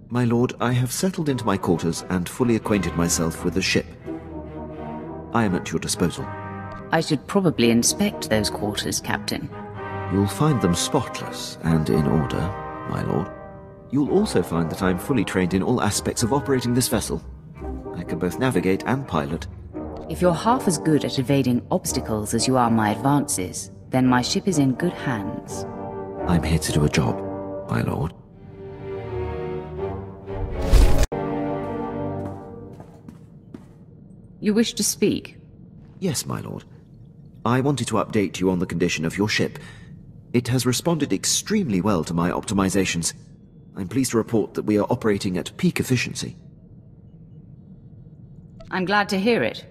My lord, I have settled into my quarters and fully acquainted myself with the ship. I am at your disposal. I should probably inspect those quarters, Captain. You'll find them spotless and in order, my lord. You'll also find that I'm fully trained in all aspects of operating this vessel. I can both navigate and pilot. If you're half as good at evading obstacles as you are my advances, then my ship is in good hands. I'm here to do a job, my lord. You wish to speak? Yes, my lord. I wanted to update you on the condition of your ship. It has responded extremely well to my optimizations. I'm pleased to report that we are operating at peak efficiency. I'm glad to hear it.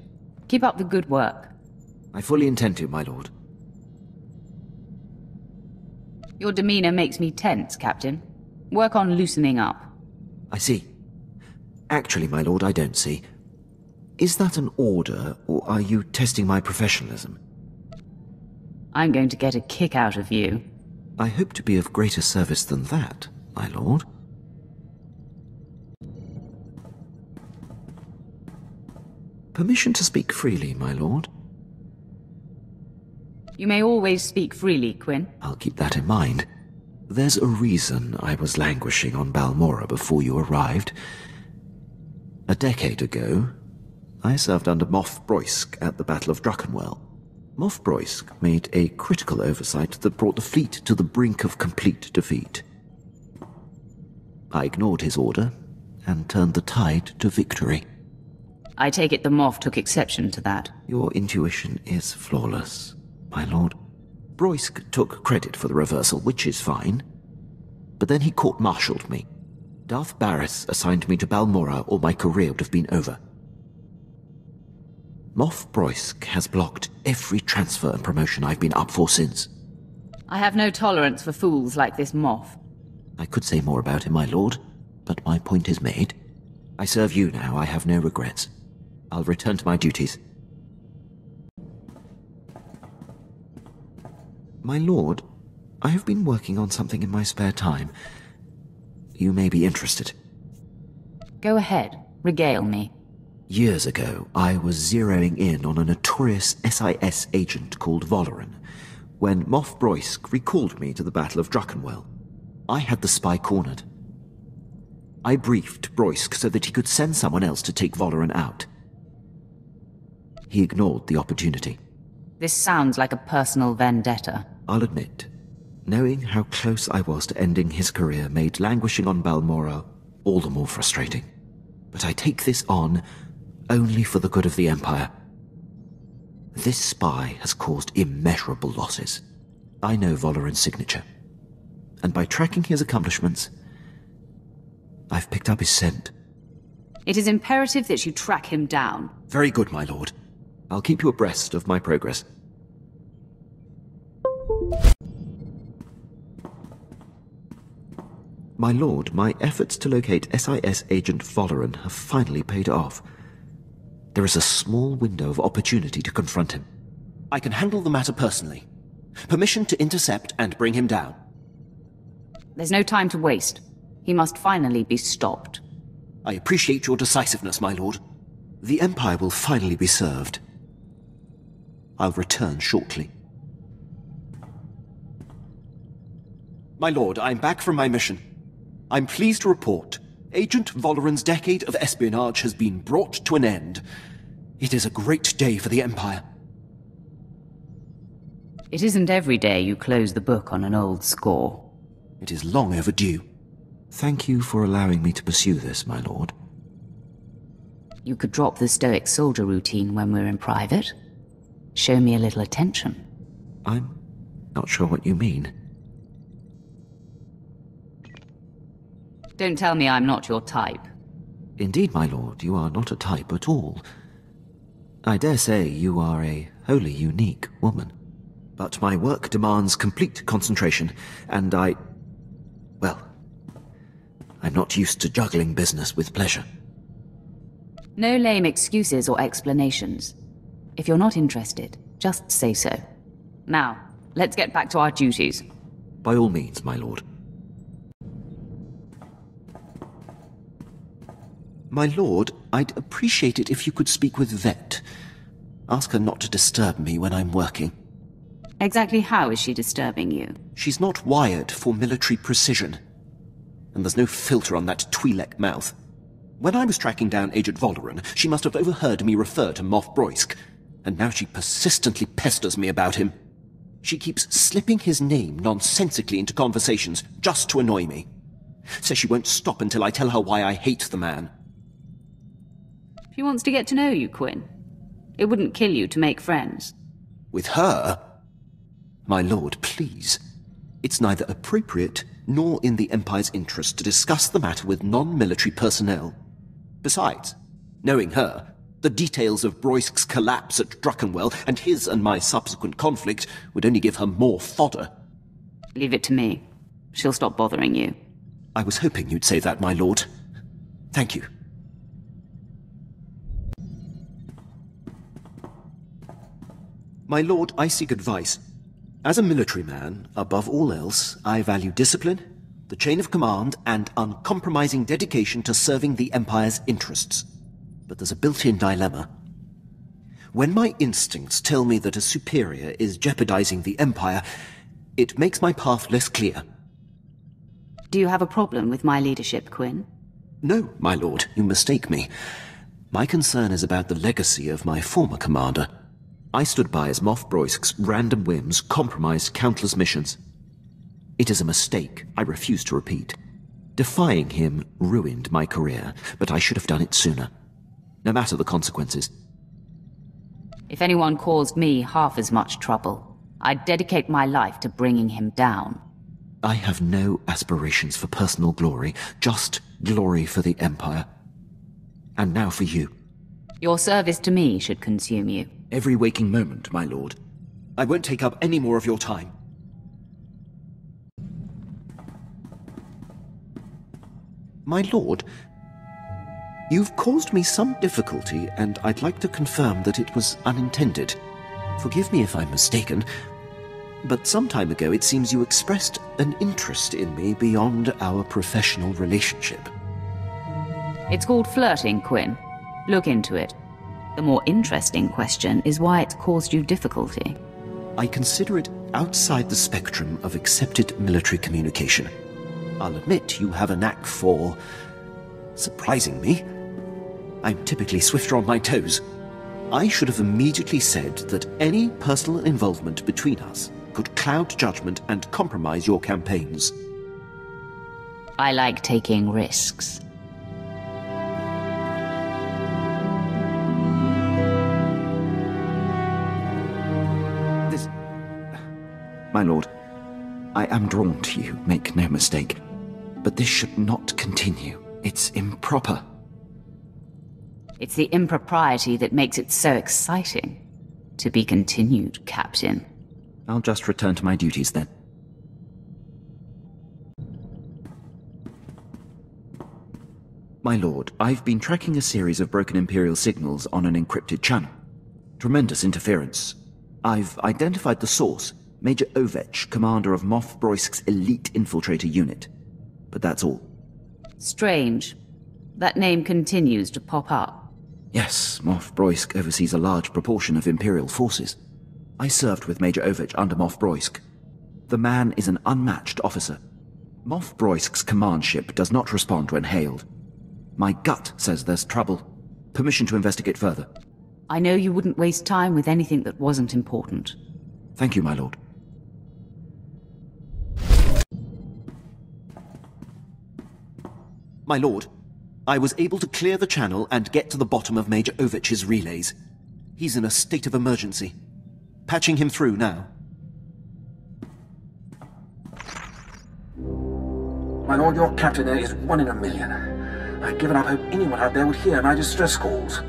Keep up the good work. I fully intend to, my lord. Your demeanor makes me tense, Captain. Work on loosening up. I see. Actually, my lord, I don't see. Is that an order, or are you testing my professionalism? I'm going to get a kick out of you. I hope to be of greater service than that, my lord. Permission to speak freely, my lord. You may always speak freely, Quinn. I'll keep that in mind. There's a reason I was languishing on Balmora before you arrived. A decade ago, I served under Moff Broysk at the Battle of Druckenwell. Moff Broysk made a critical oversight that brought the fleet to the brink of complete defeat. I ignored his order and turned the tide to victory. I take it the Moff took exception to that. Your intuition is flawless, my lord. Broysk took credit for the reversal, which is fine. But then he court-martialed me. Darth Barris assigned me to Balmora, or my career would have been over. Moff Broysk has blocked every transfer and promotion I've been up for since. I have no tolerance for fools like this Moff. I could say more about him, my lord, but my point is made. I serve you now, I have no regrets. I'll return to my duties. My lord, I have been working on something in my spare time. You may be interested. Go ahead, regale me. Years ago, I was zeroing in on a notorious SIS agent called Valoran, when Moff Broysk recalled me to the Battle of Druckenwell. I had the spy cornered. I briefed Broysk so that he could send someone else to take Valoran out. He ignored the opportunity. This sounds like a personal vendetta. I'll admit, knowing how close I was to ending his career made languishing on Balmora all the more frustrating. But I take this on only for the good of the Empire. This spy has caused immeasurable losses. I know Valoran's signature, and by tracking his accomplishments, I've picked up his scent. It is imperative that you track him down. Very good, my lord. I'll keep you abreast of my progress. My lord, my efforts to locate SIS agent Valoran have finally paid off. There is a small window of opportunity to confront him. I can handle the matter personally. Permission to intercept and bring him down. There's no time to waste. He must finally be stopped. I appreciate your decisiveness, my lord. The Empire will finally be served. I'll return shortly. My lord, I'm back from my mission. I'm pleased to report Agent Valoran's decade of espionage has been brought to an end. It is a great day for the Empire. It isn't every day you close the book on an old score. It is long overdue. Thank you for allowing me to pursue this, my lord. You could drop the stoic soldier routine when we're in private. Show me a little attention. I'm not sure what you mean. Don't tell me I'm not your type. Indeed, my lord, you are not a type at all. I dare say you are a wholly unique woman. But my work demands complete concentration, and well, I'm not used to juggling business with pleasure. No lame excuses or explanations. If you're not interested, just say so. Now, let's get back to our duties. By all means, my lord. My lord, I'd appreciate it if you could speak with Vet. Ask her not to disturb me when I'm working. Exactly how is she disturbing you? She's not wired for military precision. And there's no filter on that Twi'lek mouth. When I was tracking down Agent Volderan, she must have overheard me refer to Moff Broisk, and now she persistently pesters me about him. She keeps slipping his name nonsensically into conversations just to annoy me. Says she won't stop until I tell her why I hate the man. She wants to get to know you, Quinn. It wouldn't kill you to make friends. With her? My lord, please. It's neither appropriate nor in the Empire's interest to discuss the matter with non-military personnel. Besides, knowing her, the details of Broisk's collapse at Druckenwell and his and my subsequent conflict would only give her more fodder. Leave it to me. She'll stop bothering you. I was hoping you'd say that, my lord. Thank you. My lord, I seek advice. As a military man, above all else, I value discipline, the chain of command, and uncompromising dedication to serving the Empire's interests. But there's a built-in dilemma. When my instincts tell me that a superior is jeopardizing the Empire, it makes my path less clear. Do you have a problem with my leadership, Quinn? No, my lord, you mistake me. My concern is about the legacy of my former commander. I stood by as Moff Broisk's random whims compromised countless missions. It is a mistake I refuse to repeat. Defying him ruined my career, but I should have done it sooner. No matter the consequences. If anyone caused me half as much trouble, I'd dedicate my life to bringing him down. I have no aspirations for personal glory, just glory for the Empire. And now for you. Your service to me should consume you. Every waking moment, my lord. I won't take up any more of your time. My lord, you've caused me some difficulty, and I'd like to confirm that it was unintended. Forgive me if I'm mistaken, but some time ago it seems you expressed an interest in me beyond our professional relationship. It's called flirting, Quinn. Look into it. The more interesting question is why it's caused you difficulty. I consider it outside the spectrum of accepted military communication. I'll admit you have a knack for surprising me. I'm typically swifter on my toes. I should have immediately said that any personal involvement between us could cloud judgment and compromise your campaigns. I like taking risks. My lord, I am drawn to you, make no mistake. But this should not continue. It's improper. It's the impropriety that makes it so exciting. To be continued, Captain. I'll just return to my duties then. My lord, I've been tracking a series of broken Imperial signals on an encrypted channel. Tremendous interference. I've identified the source. Major Ovech, commander of Moff Broisk's elite infiltrator unit. But that's all. Strange. That name continues to pop up. Yes, Moff Broisk oversees a large proportion of Imperial forces. I served with Major Ovech under Moff Broisk. The man is an unmatched officer. Moff Broisk's command ship does not respond when hailed. My gut says there's trouble. Permission to investigate further. I know you wouldn't waste time with anything that wasn't important. Thank you, my lord. My lord, I was able to clear the channel and get to the bottom of Major Ovech's relays. He's in a state of emergency. Patching him through now. My lord, your captain there is 1 in a million. I've given up hope anyone out there would hear my distress calls.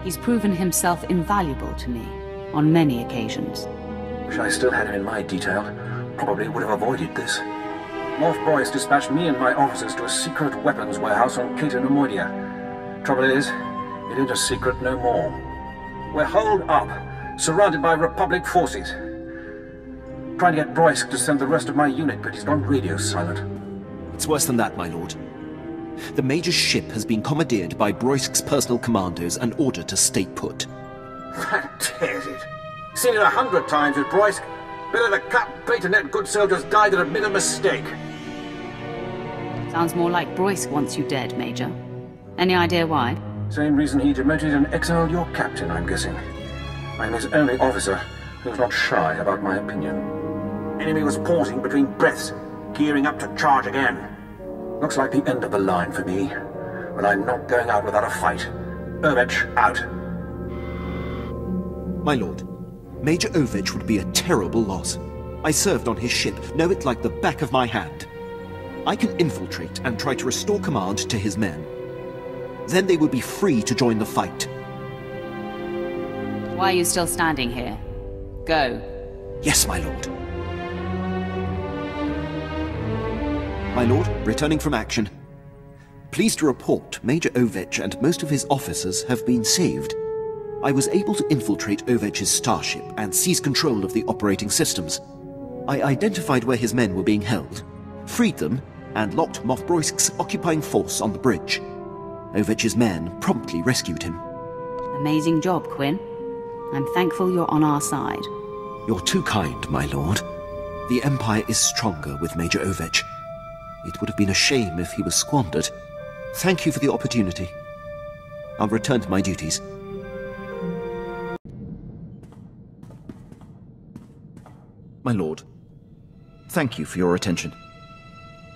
He's proven himself invaluable to me, on many occasions. Wish I still had him in my detail. Probably would have avoided this. Moff Broisk dispatched me and my officers to a secret weapons warehouse on Cato Nemoidia. Trouble is, it ain't a secret no more. We're holed up, surrounded by Republic forces. Trying to get Broisk to send the rest of my unit, but he's gone radio silent. It's worse than that, my lord. The Major's ship has been commandeered by Broisk's personal commandos and ordered to stay put. That tears it. Seen it 100 times with Broisk. Better to cut bait and let good soldiers die than admit a mistake. Sounds more like Broisk wants you dead, Major. Any idea why? Same reason he demoted and exiled your captain, I'm guessing. I'm his only officer who's not shy about my opinion. Enemy was pausing between breaths, gearing up to charge again. Looks like the end of the line for me, but I'm not going out without a fight. Ovech, out. My lord, Major Ovech would be a terrible loss. I served on his ship, know it like the back of my hand. I can infiltrate and try to restore command to his men. Then they will be free to join the fight. Why are you still standing here? Go. Yes, my lord. My lord, returning from action. Pleased to report Major Ovech and most of his officers have been saved. I was able to infiltrate Ovech's starship and seize control of the operating systems. I identified where his men were being held, freed them, and locked Moff Broisk's occupying force on the bridge. Ovech's men promptly rescued him. Amazing job, Quinn. I'm thankful you're on our side. You're too kind, my lord. The Empire is stronger with Major Ovech. It would have been a shame if he was squandered. Thank you for the opportunity. I'll return to my duties. My lord, thank you for your attention.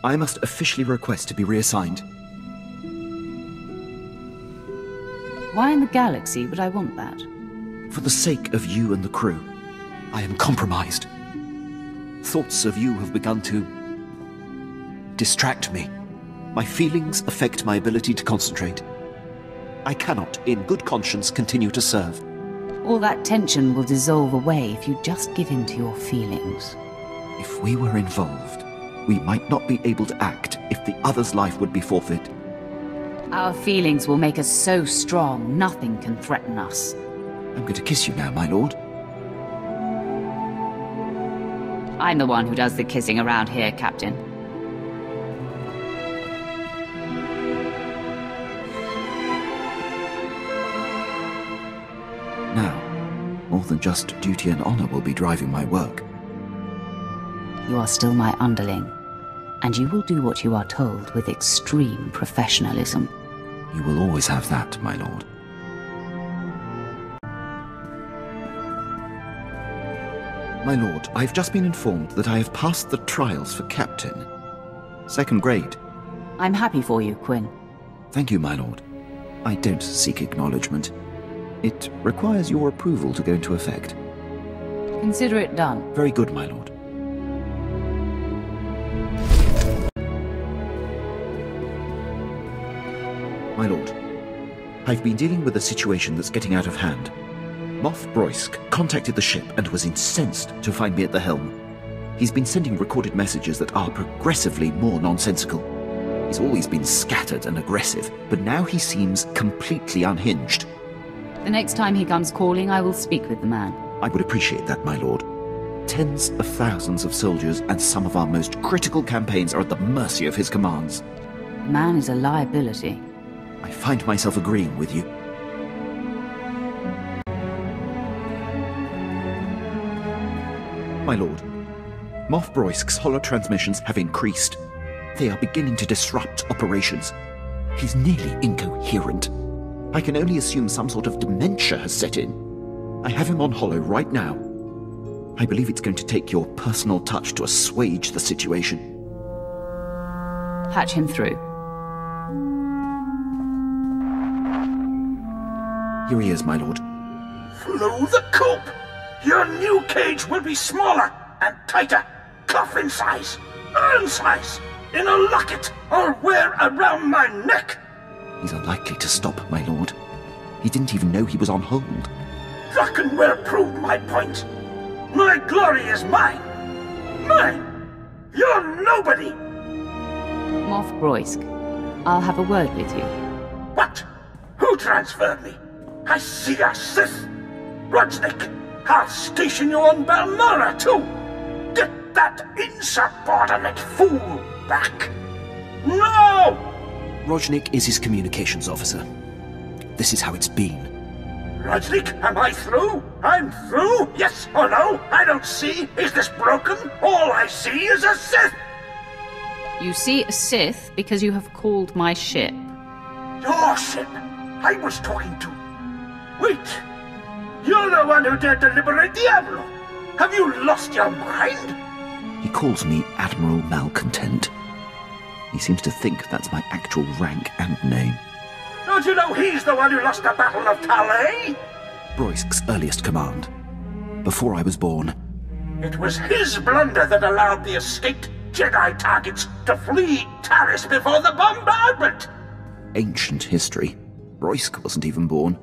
I must officially request to be reassigned. Why in the galaxy would I want that? For the sake of you and the crew, I am compromised. Thoughts of you have begun to distract me. My feelings affect my ability to concentrate. I cannot, in good conscience, continue to serve. All that tension will dissolve away if you just give in to your feelings. If we were involved, we might not be able to act if the other's life would be forfeit. Our feelings will make us so strong, nothing can threaten us. I'm going to kiss you now, my lord. I'm the one who does the kissing around here, Captain. Now, more than just duty and honor will be driving my work. You are still my underling, and you will do what you are told with extreme professionalism. You will always have that, my lord. My lord, I've just been informed that I have passed the trials for captain. 2nd grade. I'm happy for you, Quinn. Thank you, my lord. I don't seek acknowledgement. It requires your approval to go into effect. Consider it done. Very good, my lord. My lord, I've been dealing with a situation that's getting out of hand. Moff Broisk contacted the ship and was incensed to find me at the helm. He's been sending recorded messages that are progressively more nonsensical. He's always been scattered and aggressive, but now he seems completely unhinged. The next time he comes calling, I will speak with the man. I would appreciate that, my lord. Tens of thousands of soldiers and some of our most critical campaigns are at the mercy of his commands. The man is a liability. I find myself agreeing with you. My lord, Moff Broisk's holo-transmissions have increased. They are beginning to disrupt operations. He's nearly incoherent. I can only assume some sort of dementia has set in. I have him on holo right now. I believe it's going to take your personal touch to assuage the situation. Patch him through. Here he is, my lord. Through the coop! Your new cage will be smaller and tighter. Coffin size, urn size, in a locket or wear around my neck. He's unlikely to stop, my lord. He didn't even know he was on hold. Druckenware proved my point. My glory is mine. Mine! You're nobody! Moff Broisk, I'll have a word with you. What? Who transferred me? I see a Sith. Rodsnick, I'll station you on Balmora, too. Get that insubordinate fool back. No! Rojnik is his communications officer. This is how it's been. Rajnik, am I through? I'm through? Yes or no? I don't see. Is this broken? All I see is a Sith! You see a Sith because you have called my ship. Your ship? I was talking to... Wait! You're the one who dared to liberate Diablo! Have you lost your mind? He calls me Admiral Malcontent. He seems to think that's my actual rank and name. Don't you know he's the one who lost the Battle of Talay? Broisk's earliest command. Before I was born. It was his blunder that allowed the escaped Jedi targets to flee Taris before the bombardment! Ancient history. Broisk wasn't even born.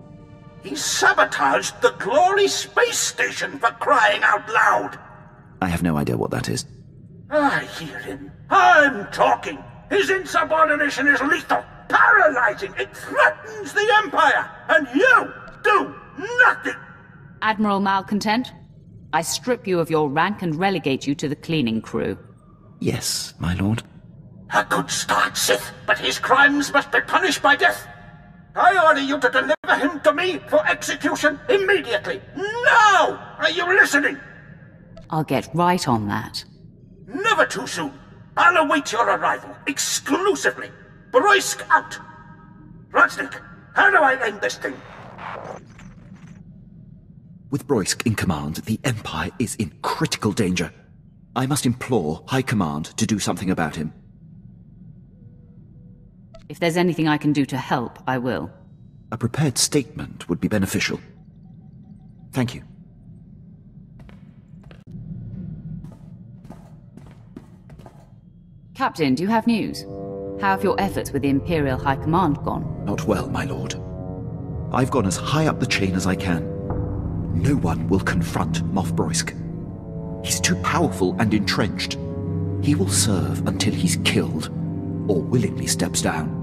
He sabotaged the Glory Space Station for crying out loud! I have no idea what that is. I hear him. I'm talking. His insubordination is lethal, paralyzing. It threatens the Empire, and you do nothing! Admiral Malcontent, I strip you of your rank and relegate you to the cleaning crew. Yes, my lord. A good start, Sith, but his crimes must be punished by death. I order you to deliver him to me for execution immediately. Now! Are you listening? I'll get right on that. Never too soon. I'll await your arrival, exclusively. Broisk out. Rajnik, how do I end this thing? With Broisk in command, the Empire is in critical danger. I must implore High Command to do something about him. If there's anything I can do to help, I will. A prepared statement would be beneficial. Thank you. Captain, do you have news? How have your efforts with the Imperial High Command gone? Not well, my lord. I've gone as high up the chain as I can. No one will confront Moff Broisk. He's too powerful and entrenched. He will serve until he's killed, or willingly steps down.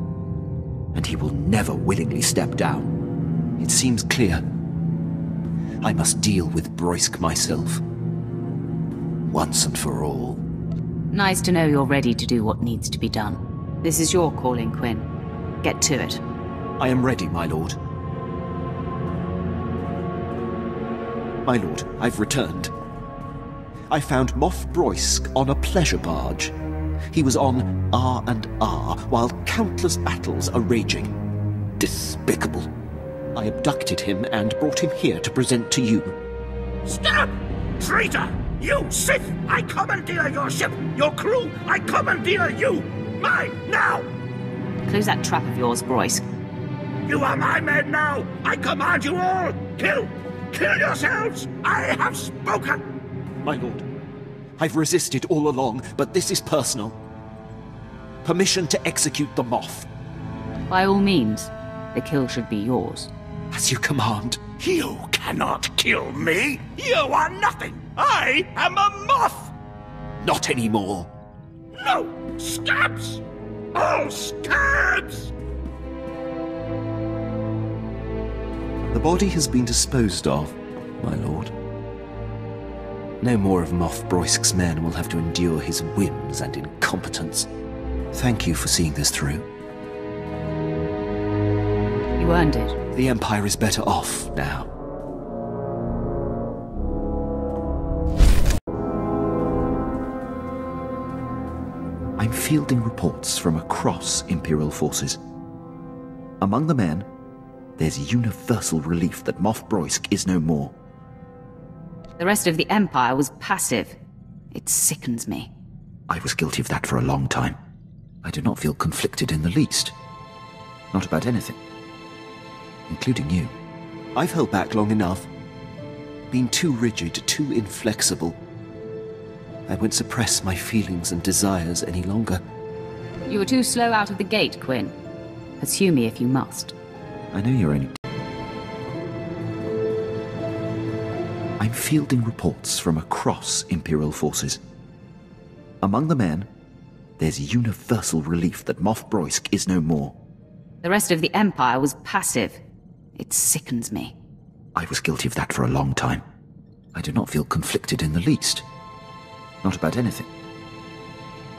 And he will never willingly step down. It seems clear. I must deal with Broisk myself. Once and for all. Nice to know you're ready to do what needs to be done. This is your calling, Quinn. Get to it. I am ready, my lord. My lord, I've returned. I found Moff Broisk on a pleasure barge. He was on R&R while countless battles are raging. Despicable. I abducted him and brought him here to present to you. Stop! Traitor! You, Sith! I commandeer your ship! Your crew! I commandeer you! Mine, now! Close that trap of yours, Broisk. You are my men now! I command you all! Kill! Kill yourselves! I have spoken! My lord, I've resisted all along, but this is personal. Permission to execute the Moff. By all means, the kill should be yours. As you command. You cannot kill me! You are nothing! I am a Moff! Not anymore. No! Scabs! All scabs! The body has been disposed of, my lord. No more of Moff Broisk's men will have to endure his whims and incompetence. Thank you for seeing this through. You earned it. The Empire is better off now. I'm fielding reports from across Imperial forces. Among the men, there's universal relief that Moff Broisk is no more. The rest of the Empire was passive. It sickens me. I was guilty of that for a long time. I do not feel conflicted in the least. Not about anything. Including you. I've held back long enough. Been too rigid, too inflexible. I won't suppress my feelings and desires any longer. You were too slow out of the gate, Quinn. Pursue me if you must. I know you're only... I'm fielding reports from across Imperial forces. Among the men, there's universal relief that Moff Broisk is no more. The rest of the Empire was passive. It sickens me. I was guilty of that for a long time. I do not feel conflicted in the least. Not about anything.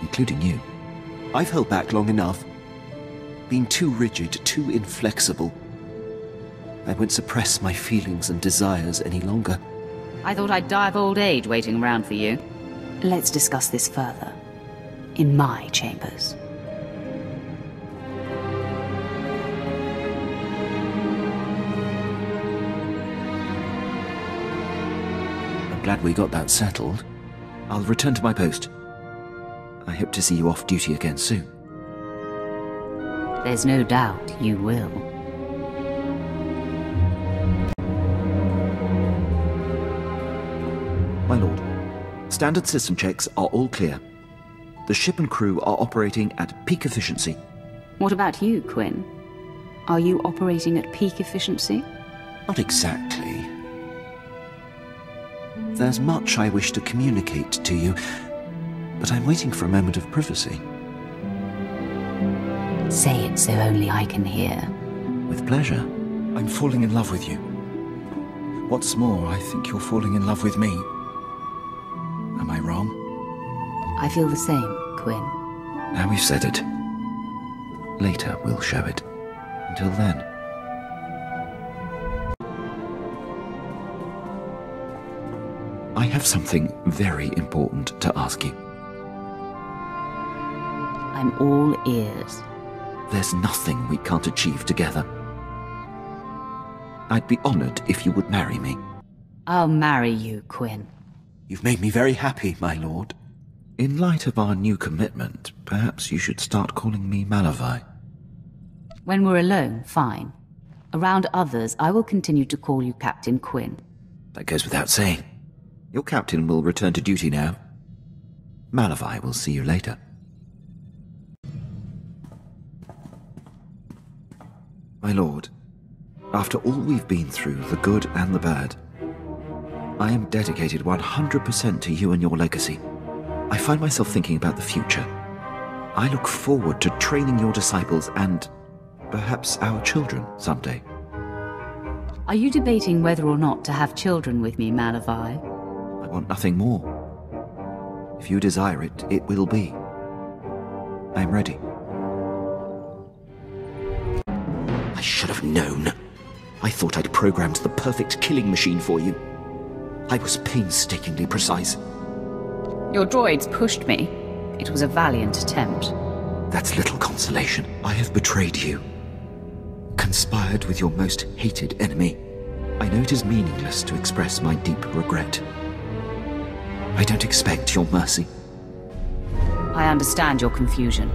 Including you. I've held back long enough. been too rigid, too inflexible. I won't suppress my feelings and desires any longer. I thought I'd die of old age waiting around for you. Let's discuss this further. In my chambers. I'm glad we got that settled. I'll return to my post. I hope to see you off duty again soon. There's no doubt you will. My lord, standard system checks are all clear. The ship and crew are operating at peak efficiency. What about you, Quinn? Are you operating at peak efficiency? Not exactly. There's much I wish to communicate to you, but I'm waiting for a moment of privacy. Say it so only I can hear. With pleasure. I'm falling in love with you. What's more, I think you're falling in love with me. Am I wrong? I feel the same, Quinn. Now we've said it. Later we'll show it. Until then. I have something very important to ask you. I'm all ears. There's nothing we can't achieve together. I'd be honored if you would marry me. I'll marry you, Quinn. You've made me very happy, my lord. In light of our new commitment, perhaps you should start calling me Malavai. When we're alone, fine. Around others, I will continue to call you Captain Quinn. That goes without saying. Your captain will return to duty now. Malavai will see you later. My lord, after all we've been through, the good and the bad, I am dedicated 100% to you and your legacy. I find myself thinking about the future. I look forward to training your disciples and perhaps our children someday. Are you debating whether or not to have children with me, Malavai? I want nothing more. If you desire it, it will be. I am ready. I should have known. I thought I'd programmed the perfect killing machine for you. I was painstakingly precise. Your droids pushed me. It was a valiant attempt. That's little consolation. I have betrayed you. Conspired with your most hated enemy. I know it is meaningless to express my deep regret. I don't expect your mercy. I understand your confusion.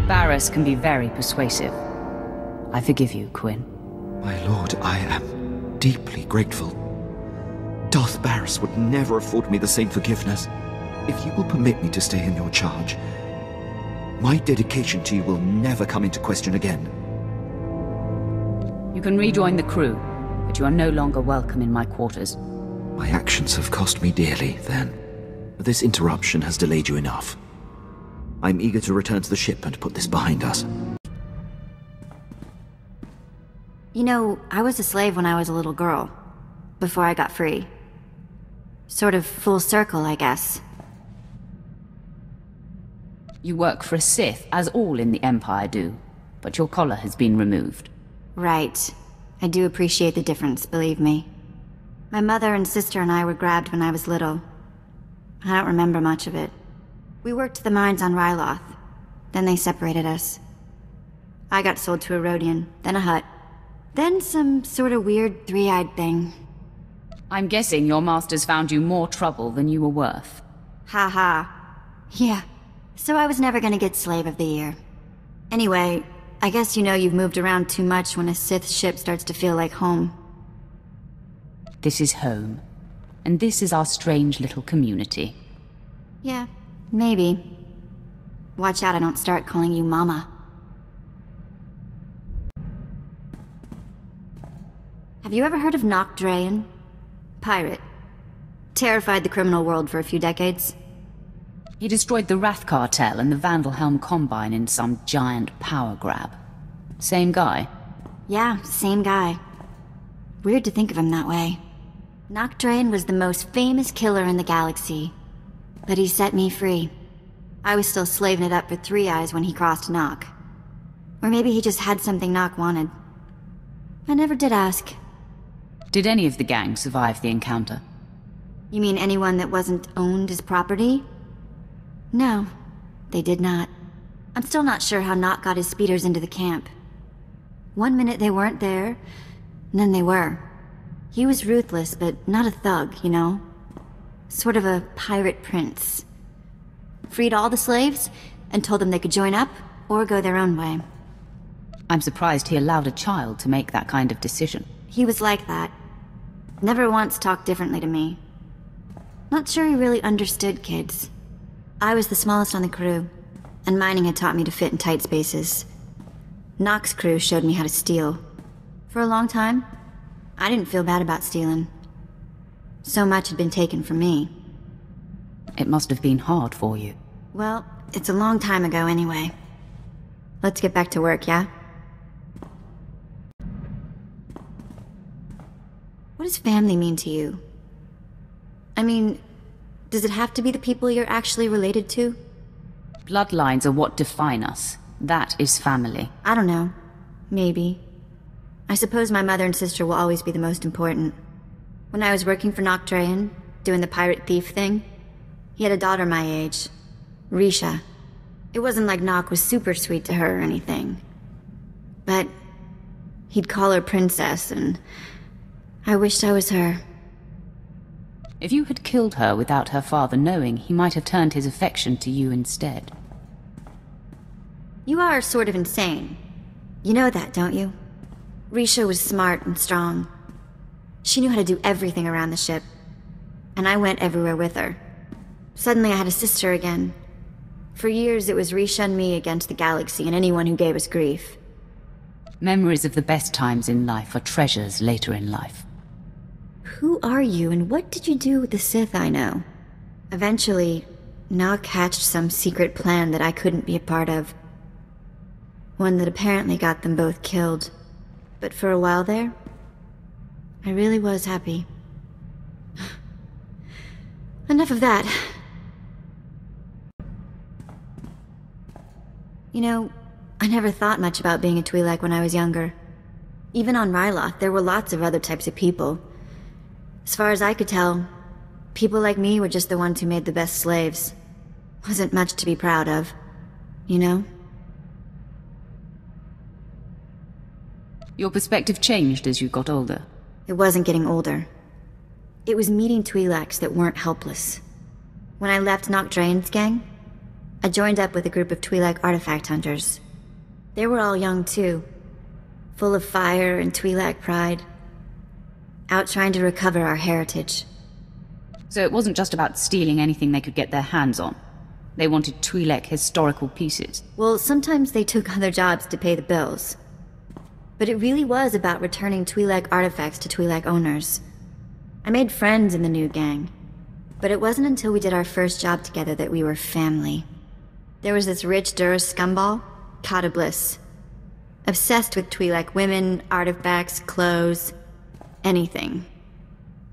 Barriss can be very persuasive. I forgive you, Quinn. My lord, I am deeply grateful. Darth Barriss would never afford me the same forgiveness. If you will permit me to stay in your charge, my dedication to you will never come into question again. You can rejoin the crew, but you are no longer welcome in my quarters. My actions have cost me dearly, then. But this interruption has delayed you enough. I'm eager to return to the ship and put this behind us. You know, I was a slave when I was a little girl, before I got free. Sort of full circle, I guess. You work for a Sith, as all in the Empire do, but your collar has been removed. Right. I do appreciate the difference, believe me. My mother and sister and I were grabbed when I was little. I don't remember much of it. We worked the mines on Ryloth. Then they separated us. I got sold to a Rhodian, then a Hutt. Then some sort of weird three-eyed thing. I'm guessing your masters found you more trouble than you were worth. Ha ha. Yeah. So I was never gonna get Slave of the Year. Anyway, I guess you know you've moved around too much when a Sith ship starts to feel like home. This is home. And this is our strange little community. Yeah, maybe. Watch out I don't start calling you Mama. Have you ever heard of Nock Drayen? Pirate. Terrified the criminal world for a few decades. He destroyed the Wrath Cartel and the Vandalhelm Combine in some giant power grab. Same guy? Yeah, same guy. Weird to think of him that way. Nock Drayen was the most famous killer in the galaxy. But he set me free. I was still slaving it up for Three Eyes when he crossed Nock. Or maybe he just had something Nock wanted. I never did ask. Did any of the gang survive the encounter? You mean anyone that wasn't owned as property? No, they did not. I'm still not sure how Nock got his speeders into the camp. One minute they weren't there, and then they were. He was ruthless, but not a thug, you know? Sort of a pirate prince. Freed all the slaves, and told them they could join up, or go their own way. I'm surprised he allowed a child to make that kind of decision. He was like that. Never once talked differently to me. Not sure he really understood kids. I was the smallest on the crew, and mining had taught me to fit in tight spaces. Nock's crew showed me how to steal. For a long time, I didn't feel bad about stealing. So much had been taken from me. It must have been hard for you. Well, it's a long time ago anyway. Let's get back to work, yeah? What does family mean to you? I mean, does it have to be the people you're actually related to? Bloodlines are what define us. That is family. I don't know. Maybe. I suppose my mother and sister will always be the most important. When I was working for Nock Drayan, doing the pirate thief thing, he had a daughter my age, Risha. It wasn't like Nock was super sweet to her or anything. But he'd call her princess, and I wished I was her. If you had killed her without her father knowing, he might have turned his affection to you instead. You are sort of insane. You know that, don't you? Risha was smart and strong. She knew how to do everything around the ship. And I went everywhere with her. Suddenly I had a sister again. For years it was Risha and me against the galaxy and anyone who gave us grief. Memories of the best times in life are treasures later in life. Who are you, and what did you do with the Sith I know? Eventually, Nock hatched some secret plan that I couldn't be a part of. One that apparently got them both killed. But for a while there, I really was happy. Enough of that. You know, I never thought much about being a Twi'lek when I was younger. Even on Ryloth, there were lots of other types of people. As far as I could tell, people like me were just the ones who made the best slaves. Wasn't much to be proud of, you know? Your perspective changed as you got older. It wasn't getting older. It was meeting Twi'leks that weren't helpless. When I left Nock Drayan's gang, I joined up with a group of Twi'lek artifact hunters. They were all young too, full of fire and Twi'lek pride. Out trying to recover our heritage. So it wasn't just about stealing anything they could get their hands on. They wanted Twi'lek historical pieces. Well, sometimes they took other jobs to pay the bills. But it really was about returning Twi'lek artifacts to Twi'lek owners. I made friends in the new gang. But it wasn't until we did our first job together that we were family. There was this rich Duras scumball, Kata Bliss. Obsessed with Twi'lek women, artifacts, clothes... anything.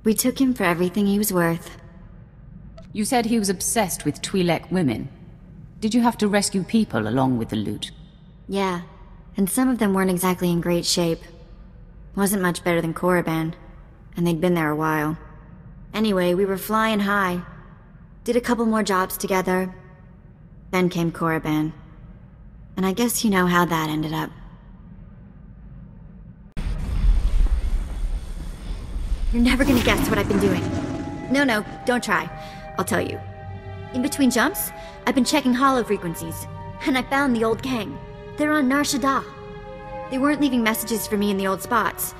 We took him for everything he was worth. You said he was obsessed with Twi'lek women. Did you have to rescue people along with the loot? Yeah, and some of them weren't exactly in great shape. Wasn't much better than Korriban, and they'd been there a while. Anyway, we were flying high. Did a couple more jobs together. Then came Korriban. And I guess you know how that ended up. You're never gonna guess what I've been doing. No, don't try. I'll tell you. In between jumps, I've been checking holo frequencies, and I found the old gang. They're on Nar Shaddaa. They weren't leaving messages for me in the old spots.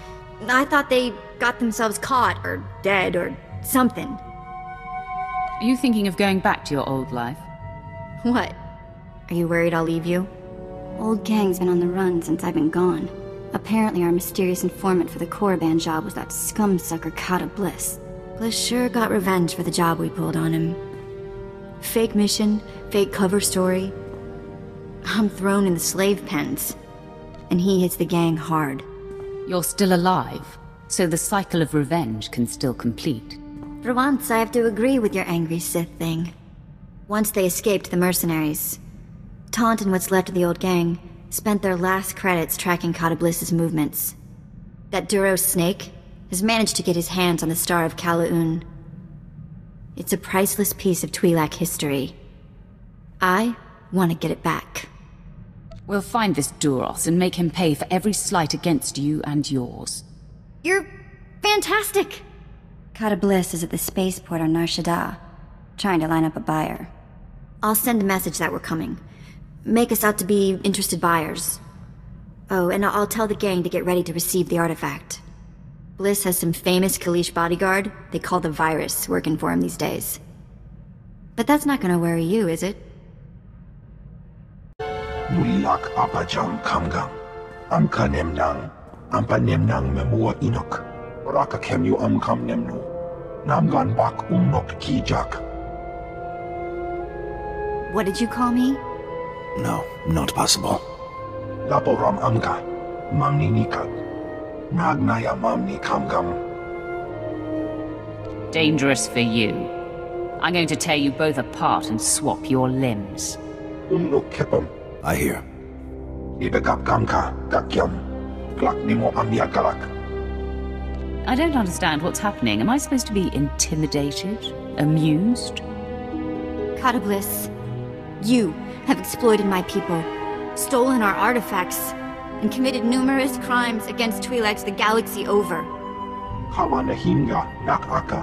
I thought they got themselves caught, or dead, or something. Are you thinking of going back to your old life? What? Are you worried I'll leave you? Old gang's been on the run since I've been gone. Apparently our mysterious informant for the Korriban job was that scumsucker Kata Bliss. Bliss sure got revenge for the job we pulled on him. Fake mission, fake cover story. I'm thrown in the slave pens. And he hits the gang hard. You're still alive, so the cycle of revenge can still complete. For once, I have to agree with your angry Sith thing. Once they escaped the mercenaries. Taunt and what's left of the old gang spent their last credits tracking Kata Bliss's movements. That Duros snake has managed to get his hands on the Star of Kalaun. It's a priceless piece of Twi'lek history. I want to get it back. We'll find this Duros and make him pay for every slight against you and yours. You're fantastic! Kata Bliss is at the spaceport on Nar Shaddaa, trying to line up a buyer. I'll send a message that we're coming. Make us out to be interested buyers. Oh, and I'll tell the gang to get ready to receive the artifact. Bliss has some famous Kalish bodyguard they call the Virus working for him these days. But that's not gonna worry you, is it? Mulilak apajam kamgang. Amka nemnang. Ampa nemnang memua inok. Raka kemyu amkam nemnu. Namgan bak umnok kijak. What did you call me? No, not possible. Laporam amka. Mamni nikag. Nagnaya mamni kamgam. Dangerous for you. I'm going to tear you both apart and swap your limbs. Umnok kepam. I hear. Ibegap gamka. Gakyam. Glak nimo amya galak. I don't understand what's happening. Am I supposed to be intimidated? Amused? Kata Bliss, you have exploited my people, stolen our artifacts, and committed numerous crimes against Twi'leks the galaxy over. Kawana hinga nakaka.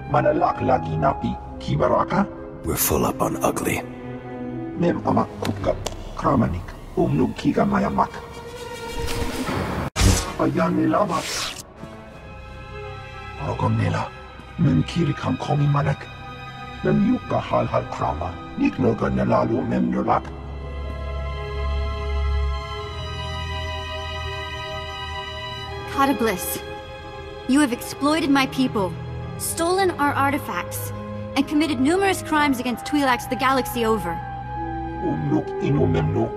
Manalak lagi napi kibaraka. We're full up on ugly. Mem amak kukap. Kramanik. Umnug kiga mayamak. Ayan nilama. Rogom nila. Mem kirikam komi manak. Mem yuka hal krama. Niknoga nalalu mem nulak. Kata Bliss, you have exploited my people, stolen our artifacts, and committed numerous crimes against Twi'leks the galaxy over. Umnuk inu memnu.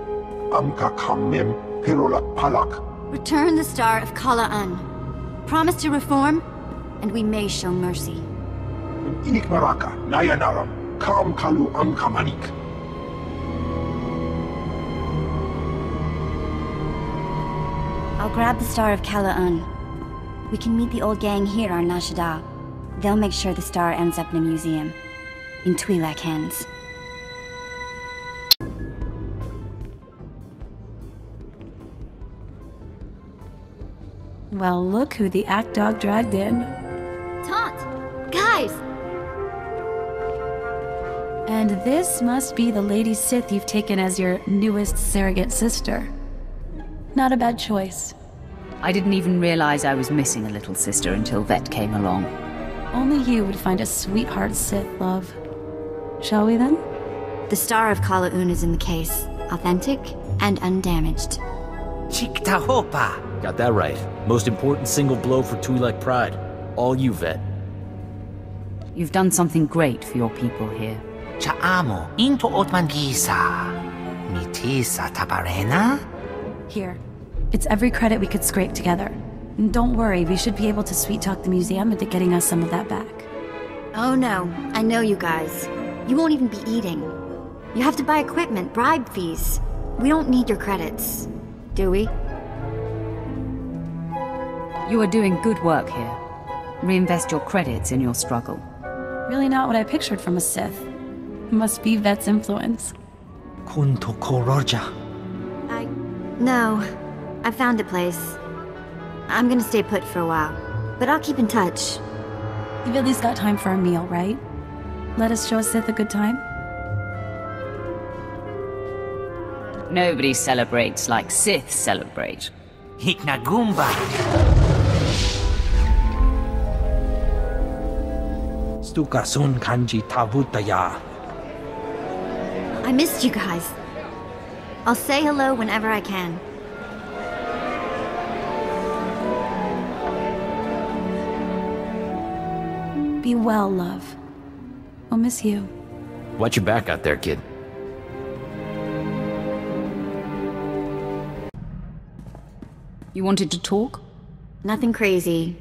Amka kam mem perolak palak. Return the Star of Kala'an. Promise to reform, and we may show mercy. Inik maraka. Nayanaram. Kam kalu amka manik. I'll grab the Star of Kala'an. We can meet the old gang here on Nar Shaddaa. They'll make sure the star ends up in a museum. In Twi'lek hands. Well, look who the act dog dragged in. Taunt! Guys! And this must be the Lady Sith you've taken as your newest surrogate sister. Not a bad choice. I didn't even realize I was missing a little sister until Vet came along. Only you would find a sweetheart Sith, love. Shall we then? The Star of Kala'un is in the case. Authentic and undamaged. Chiktahopa! Got that right. Most important single blow for Twi'lek pride. All you, Vet. You've done something great for your people here. Chaamo into Otmangisa. Mitisa tabarena? Here. It's every credit we could scrape together. And don't worry, we should be able to sweet-talk the museum into getting us some of that back. Oh no, I know you guys. You won't even be eating. You have to buy equipment, bribe fees. We don't need your credits. Do we? You are doing good work here. Reinvest your credits in your struggle. Really not what I pictured from a Sith. Must be Vet's influence. Kunto Koroja. No. I found a place. I'm gonna stay put for a while. But I'll keep in touch. You've at least got time for a meal, right? Let us show a Sith a good time? Nobody celebrates like Sith celebrate. Hiknagumba. Stukasun kanji tabutaya. I missed you guys. I'll say hello whenever I can. Be well, love. We'll miss you. Watch your back out there, kid. You wanted to talk? Nothing crazy.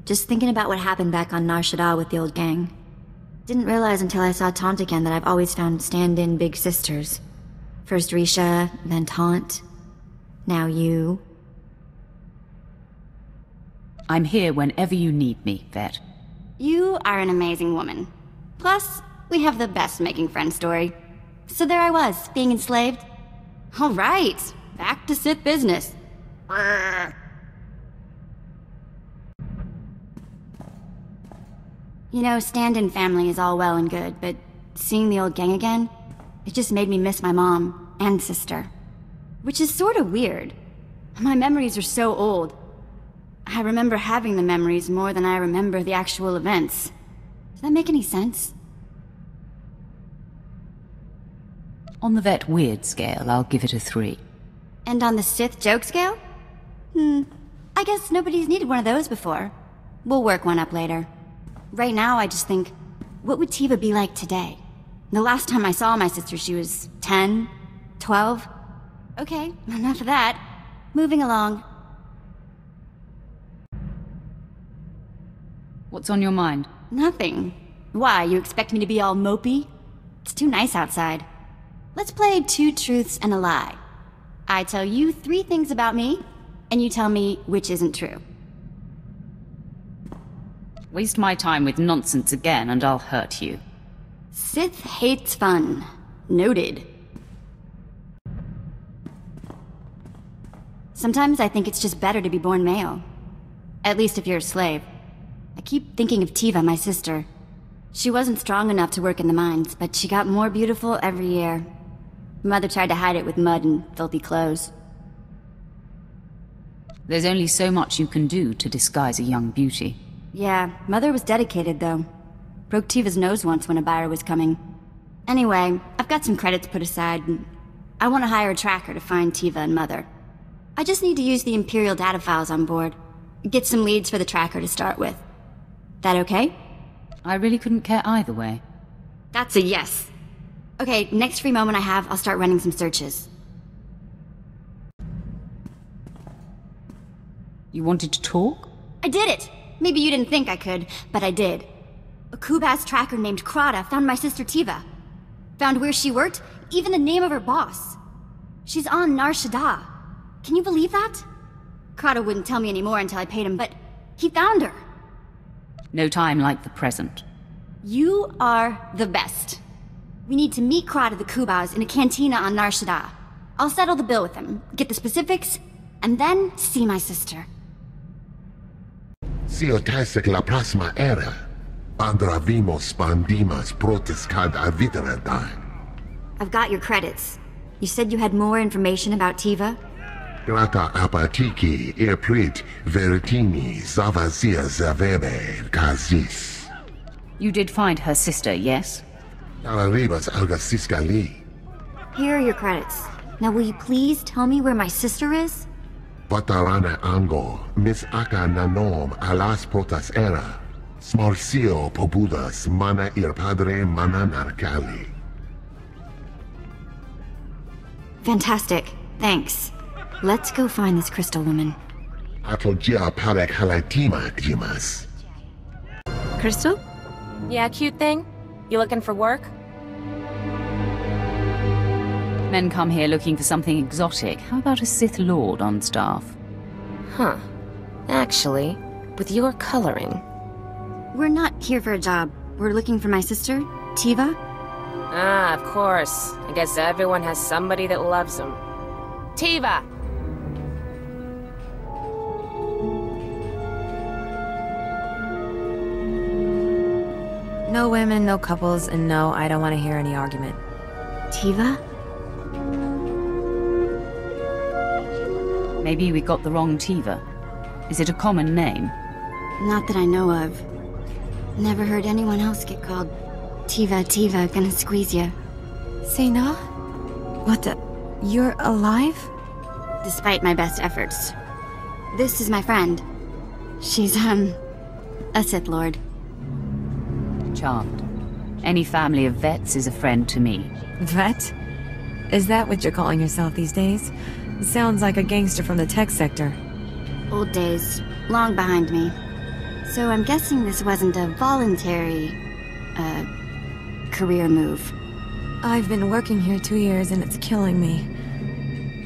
Just thinking about what happened back on Nar Shaddaa with the old gang. Didn't realize until I saw Taunt again that I've always found stand-in big sisters. First Risha, then Taunt. Now you... I'm here whenever you need me, Vet. You are an amazing woman. Plus, we have the best making friends story. So there I was, being enslaved. All right, back to Sith business. You know, stand-in family is all well and good, but seeing the old gang again, it just made me miss my mom and sister. Which is sort of weird. My memories are so old. I remember having the memories more than I remember the actual events. Does that make any sense? On the Vet weird scale, I'll give it a 3. And on the Sith joke scale? I guess nobody's needed one of those before. We'll work one up later. Right now, I just think, what would Tiva be like today? The last time I saw my sister, she was 10, 12. Okay, enough of that. Moving along. What's on your mind? Nothing. Why, you expect me to be all mopey? It's too nice outside. Let's play 2 truths and a lie. I tell you 3 things about me, and you tell me which isn't true. Waste my time with nonsense again, and I'll hurt you. Sith hates fun. Noted. Sometimes I think it's just better to be born male. At least if you're a slave. I keep thinking of Tiva, my sister. She wasn't strong enough to work in the mines, but she got more beautiful every year. Mother tried to hide it with mud and filthy clothes. There's only so much you can do to disguise a young beauty. Yeah, Mother was dedicated, though. Broke Tiva's nose once when a buyer was coming. Anyway, I've got some credits put aside. I want to hire a tracker to find Tiva and Mother. I just need to use the Imperial data files on board. Get some leads for the tracker to start with. That okay? I really couldn't care either way. That's a yes. Okay, next free moment I have, I'll start running some searches. You wanted to talk? I did it! Maybe you didn't think I could, but I did. A Kubas tracker named Krata found my sister Tiva. Found where she worked, even the name of her boss. She's on Nar Shaddaa. Can you believe that? Krata wouldn't tell me anymore until I paid him, but he found her. No time like the present. You are the best. We need to meet Krata the Kubas in a cantina on Nar Shaddaa. I'll settle the bill with him, get the specifics, and then see my sister. Siotasic la próxima era. Andravimos pandimas protes cad aviteradan. I've got your credits. You said you had more information about Tiva? Grata apatiki irprit veritini zavazia zavebe kazis. You did find her sister, yes? Alaribas algasiskali. Here are your credits. Now will you please tell me where my sister is? Patarana ango, mis aka nanom alas potas era. Smorcio pobudas mana ir padre mana narcali. Fantastic. Thanks. Let's go find this crystal woman. Atlogia parek halatima jimas. Crystal? Yeah, cute thing? You looking for work? Men come here looking for something exotic. How about a Sith Lord on staff? Huh. Actually, with your coloring. We're not here for a job. We're looking for my sister, Tiva. Ah, of course. I guess everyone has somebody that loves them. Tiva! No women, no couples, and no, I don't want to hear any argument. Tiva? Maybe we got the wrong Tiva. Is it a common name? Not that I know of. Never heard anyone else get called Tiva, gonna squeeze ya. Sena? What the... You're alive? Despite my best efforts. This is my friend. She's, a Sith Lord. Charmed. Any family of vets is a friend to me. Vet? Is that what you're calling yourself these days? Sounds like a gangster from the tech sector. Old days. Long behind me. So I'm guessing this wasn't a voluntary, career move. I've been working here 2 years and it's killing me.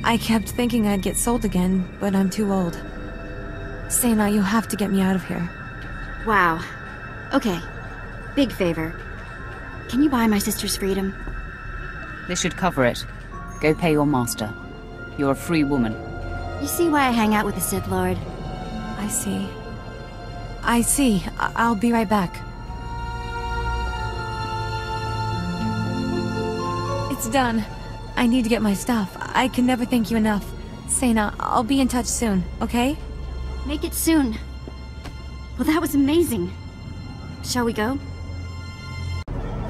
I kept thinking I'd get sold again, but I'm too old. Sena, you have to get me out of here. Wow. Okay. Big favor. Can you buy my sister's freedom? This should cover it. Go pay your master. You're a free woman. You see why I hang out with the Sith Lord? I see. I'll be right back. It's done. I need to get my stuff. I can never thank you enough. Sena, I'll be in touch soon, okay? Make it soon. Well, that was amazing. Shall we go?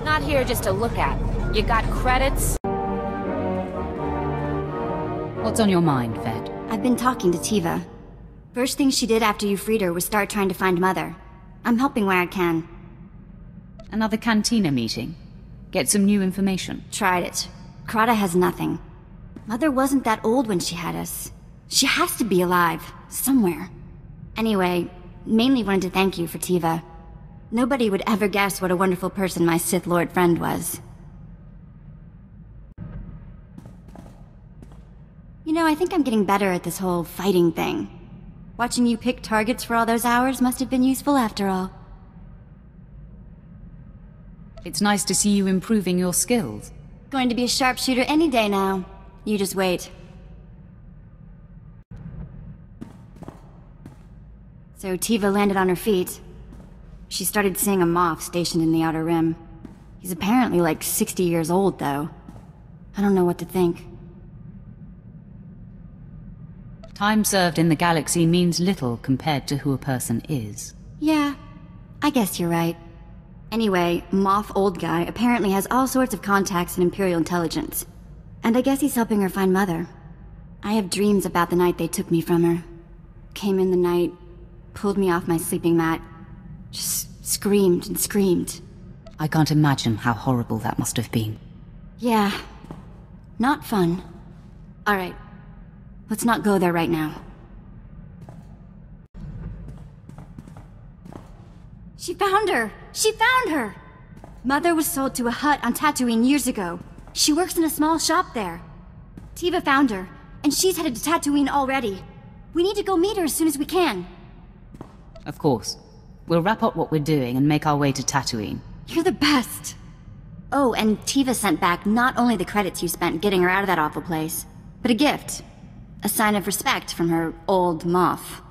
Not here just to look at. You got credits? What's on your mind, Ved? I've been talking to Tiva. First thing she did after you freed her was start trying to find Mother. I'm helping where I can. Another Cantina meeting? Get some new information? Tried it. Krata has nothing. Mother wasn't that old when she had us. She has to be alive, somewhere. Anyway, mainly wanted to thank you for Tiva. Nobody would ever guess what a wonderful person my Sith Lord friend was. You know, I think I'm getting better at this whole fighting thing. Watching you pick targets for all those hours must have been useful after all. It's nice to see you improving your skills. Going to be a sharpshooter any day now. You just wait. So Tiva landed on her feet. She started seeing a Moff stationed in the Outer Rim. He's apparently like 60 years old, though. I don't know what to think. Time served in the galaxy means little compared to who a person is. Yeah, I guess you're right. Anyway, Moff Old Guy apparently has all sorts of contacts in Imperial intelligence. And I guess he's helping her find Mother. I have dreams about the night they took me from her. Came in the night, pulled me off my sleeping mat, just screamed and screamed. I can't imagine how horrible that must have been. Yeah, not fun. Alright, let's not go there right now. She found her! She found her! Mother was sold to a hut on Tatooine years ago. She works in a small shop there. Tiva found her, and she's headed to Tatooine already. We need to go meet her as soon as we can. Of course. We'll wrap up what we're doing and make our way to Tatooine. You're the best! Oh, and Tiva sent back not only the credits you spent getting her out of that awful place, but a gift. A sign of respect from her old Moff.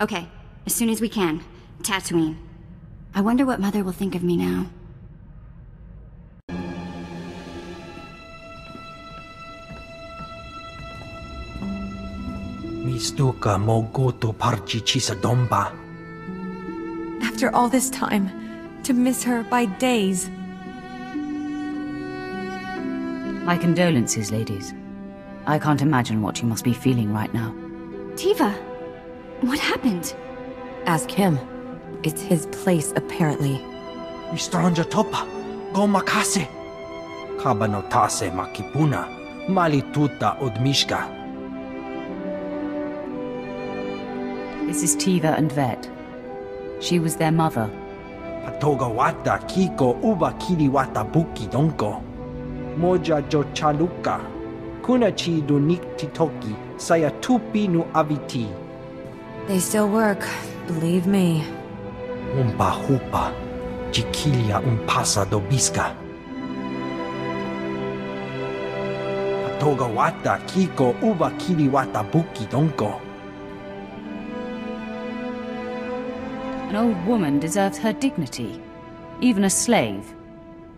Okay, as soon as we can. Tatooine. I wonder what Mother will think of me now. Mistuka mogoto parchichisa domba. After all this time, to miss her by days. My condolences, ladies. I can't imagine what you must be feeling right now. Tiva, what happened? Ask him. It's his place, apparently. Mistranja topa, go makase. Kabanotase makipuna, malituta odmishka. This is Tiva and Vet. She was their mother. Patoga wata kiko uba kiriwata buki donko. Moja jo chaluka. Kunachi do niktitoki, saya tupi nu aviti. They still work, believe me. Umpa hupa, chiquilia pasa do bisca. Patoga wata kiko uba kiriwata buki donko. An old woman deserves her dignity. Even a slave.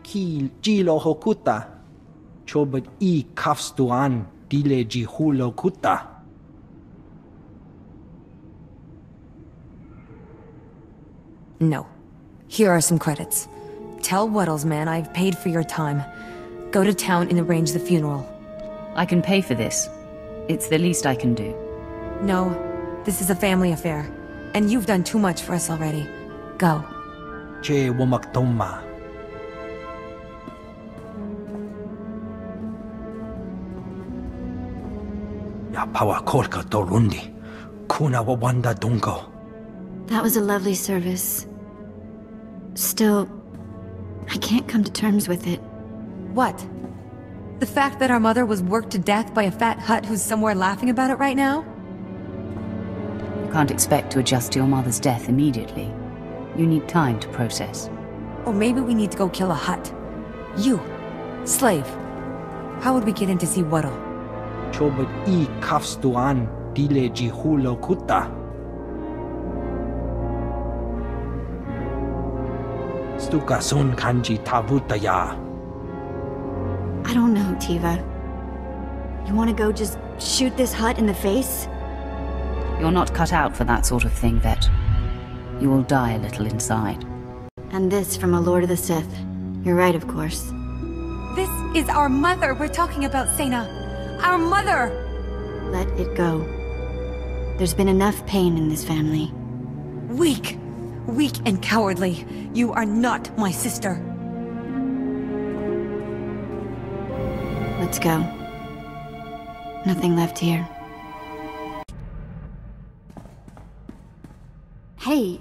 Ki jilo hokuta. Chobad I kafstuan dile jihulo kuta. No. Here are some credits. Tell Weddles man I've paid for your time. Go to town and arrange the funeral. I can pay for this. It's the least I can do. No, this is a family affair. And you've done too much for us already. Go. Che womaktoma. Ya pawa kolka dorundi. Kuna wawanda dungo. That was a lovely service. Still, I can't come to terms with it. What? The fact that our mother was worked to death by a fat Hutt who's somewhere laughing about it right now? You can't expect to adjust to your mother's death immediately. You need time to process. Or maybe we need to go kill a Hutt. You, slave. How would we get in to see Waddle? Chobot I kafstuan dile jihulo kuta. Stukasun kanji tabutaya. I don't know, Tiva. You want to go just shoot this Hutt in the face? You're not cut out for that sort of thing, Vet. You will die a little inside. And this from a Lord of the Sith. You're right, of course. This is our mother we're talking about, Sena. Our mother! Let it go. There's been enough pain in this family. Weak. Weak and cowardly. You are not my sister. Let's go. Nothing left here. Hey,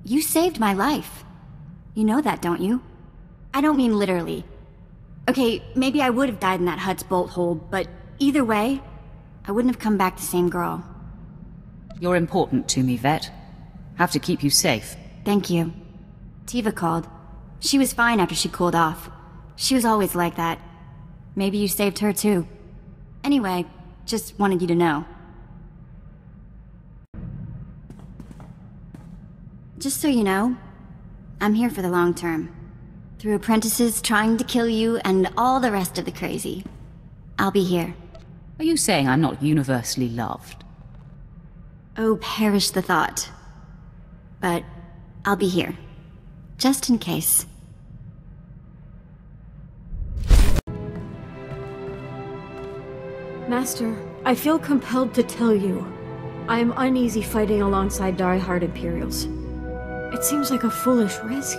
you saved my life. You know that, don't you? I don't mean literally. Okay, maybe I would have died in that Hutt's bolt hole, but either way, I wouldn't have come back the same girl. You're important to me, Vet. Have to keep you safe. Thank you. Tiva called. She was fine after she cooled off. She was always like that. Maybe you saved her too. Anyway, just wanted you to know. Just so you know, I'm here for the long term. Through apprentices trying to kill you and all the rest of the crazy. I'll be here. Are you saying I'm not universally loved? Oh, perish the thought. But I'll be here. Just in case. Master, I feel compelled to tell you. I am uneasy fighting alongside die-hard Imperials. It seems like a foolish risk.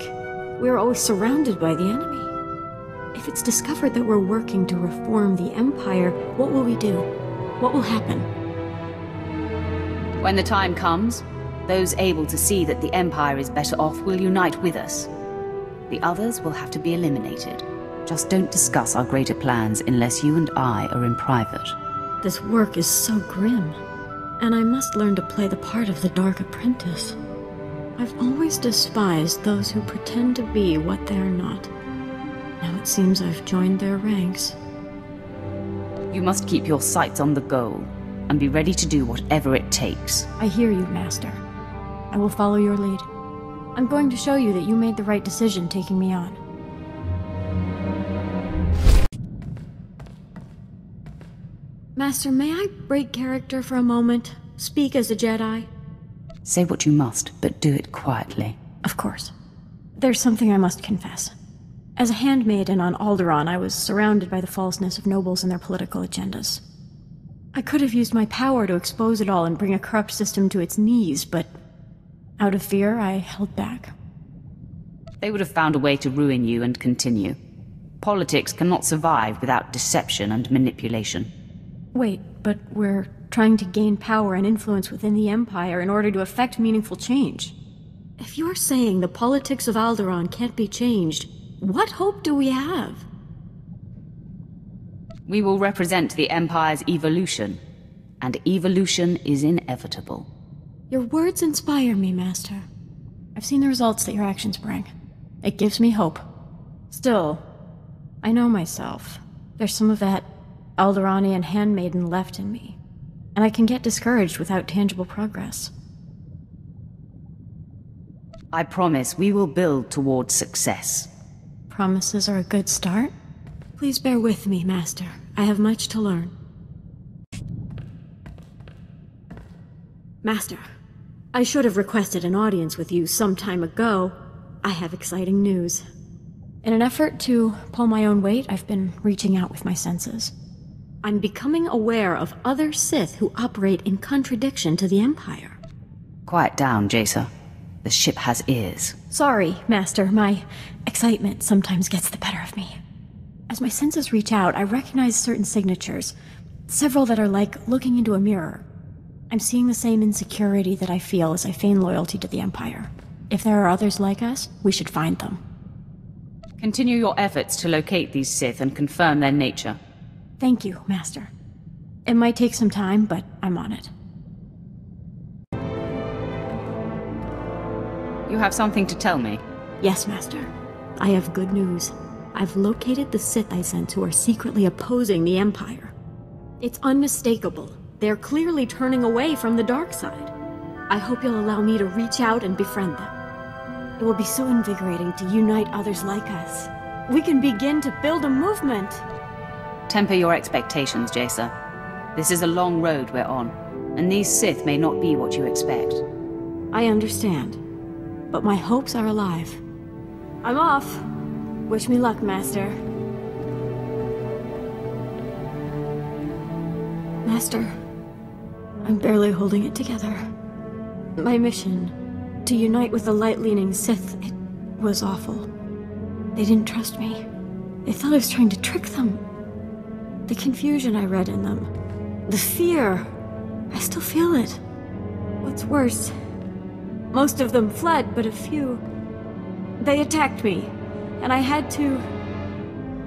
We are always surrounded by the enemy. If it's discovered that we're working to reform the Empire, what will we do? What will happen? When the time comes, those able to see that the Empire is better off will unite with us. The others will have to be eliminated. Just don't discuss our greater plans unless you and I are in private. This work is so grim, and I must learn to play the part of the Dark Apprentice. I've always despised those who pretend to be what they're not. Now it seems I've joined their ranks. You must keep your sights on the goal, and be ready to do whatever it takes. I hear you, Master. I will follow your lead. I'm going to show you that you made the right decision taking me on. Master, may I break character for a moment? Speak as a Jedi? Say what you must, but do it quietly. Of course. There's something I must confess. As a handmaiden on Alderaan, I was surrounded by the falseness of nobles and their political agendas. I could have used my power to expose it all and bring a corrupt system to its knees, but out of fear, I held back. They would have found a way to ruin you and continue. Politics cannot survive without deception and manipulation. Wait, but we're trying to gain power and influence within the Empire in order to effect meaningful change. If you're saying the politics of Alderaan can't be changed, what hope do we have? We will represent the Empire's evolution, and evolution is inevitable. Your words inspire me, Master. I've seen the results that your actions bring. It gives me hope. Still, I know myself. There's some of that Alderaanian handmaiden left in me, and I can get discouraged without tangible progress. I promise we will build towards success. Promises are a good start. Please bear with me, Master. I have much to learn. Master, I should have requested an audience with you some time ago. I have exciting news. In an effort to pull my own weight, I've been reaching out with my senses. I'm becoming aware of other Sith who operate in contradiction to the Empire. Quiet down, Jacer. The ship has ears. Sorry, Master. My excitement sometimes gets the better of me. As my senses reach out, I recognize certain signatures. Several that are like looking into a mirror. I'm seeing the same insecurity that I feel as I feign loyalty to the Empire. If there are others like us, we should find them. Continue your efforts to locate these Sith and confirm their nature. Thank you, Master. It might take some time, but I'm on it. You have something to tell me? Yes, Master. I have good news. I've located the Sith I sent who are secretly opposing the Empire. It's unmistakable. They're clearly turning away from the dark side. I hope you'll allow me to reach out and befriend them. It will be so invigorating to unite others like us. We can begin to build a movement. Temper your expectations, Jacer. This is a long road we're on, and these Sith may not be what you expect. I understand, but my hopes are alive. I'm off. Wish me luck, Master. Master, I'm barely holding it together. My mission, to unite with the light-leaning Sith, it was awful. They didn't trust me. They thought I was trying to trick them. The confusion I read in them, the fear, I still feel it. What's worse, most of them fled, but a few, they attacked me, and I had to...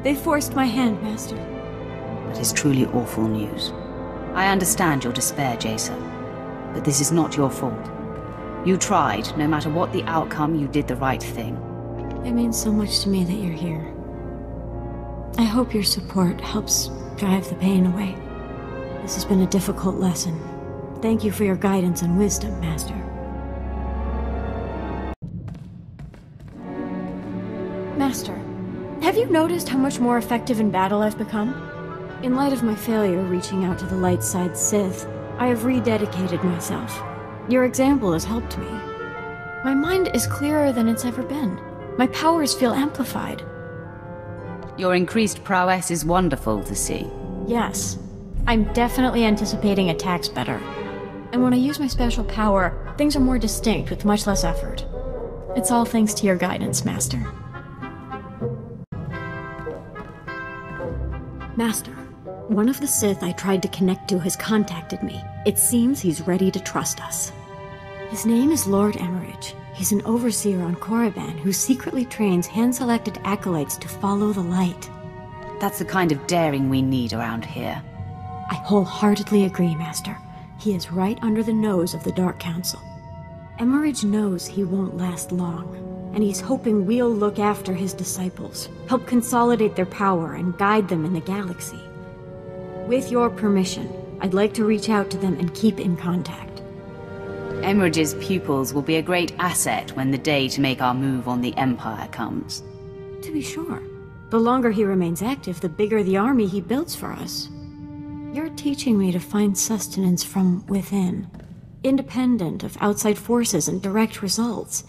They forced my hand, Master. That is truly awful news. I understand your despair, Jacer, but this is not your fault. You tried. No matter what the outcome, you did the right thing. It means so much to me that you're here. I hope your support helps drive the pain away. This has been a difficult lesson. Thank you for your guidance and wisdom, Master. Master, have you noticed how much more effective in battle I've become? In light of my failure reaching out to the light side Sith, I have rededicated myself. Your example has helped me. My mind is clearer than it's ever been. My powers feel amplified. Your increased prowess is wonderful to see. Yes. I'm definitely anticipating attacks better. And when I use my special power, things are more distinct with much less effort. It's all thanks to your guidance, Master. Master, one of the Sith I tried to connect to has contacted me. It seems he's ready to trust us. His name is Lord Emmerich. He's an overseer on Korriban who secretly trains hand-selected acolytes to follow the light. That's the kind of daring we need around here. I wholeheartedly agree, Master. He is right under the nose of the Dark Council. Emmerich knows he won't last long, and he's hoping we'll look after his disciples, help consolidate their power and guide them in the galaxy. With your permission, I'd like to reach out to them and keep in contact. Emmerich's pupils will be a great asset when the day to make our move on the Empire comes. To be sure. The longer he remains active, the bigger the army he builds for us. You're teaching me to find sustenance from within, independent of outside forces and direct results.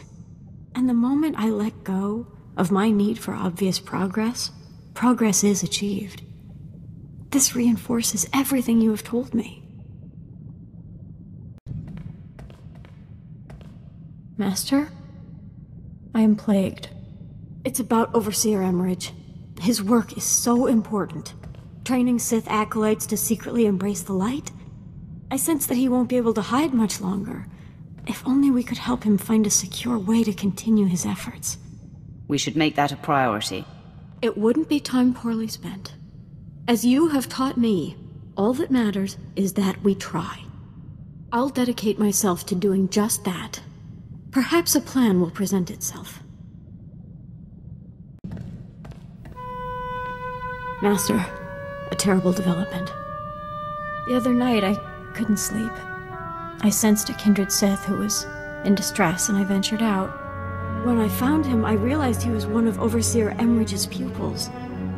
And the moment I let go of my need for obvious progress, progress is achieved. This reinforces everything you have told me. Master? I am plagued. It's about Overseer Emmerich. His work is so important. Training Sith acolytes to secretly embrace the light? I sense that he won't be able to hide much longer. If only we could help him find a secure way to continue his efforts. We should make that a priority. It wouldn't be time poorly spent. As you have taught me, all that matters is that we try. I'll dedicate myself to doing just that. Perhaps a plan will present itself. Master, a terrible development. The other night, I couldn't sleep. I sensed a kindred Sith who was in distress, and I ventured out. When I found him, I realized he was one of Overseer Emmerich's pupils.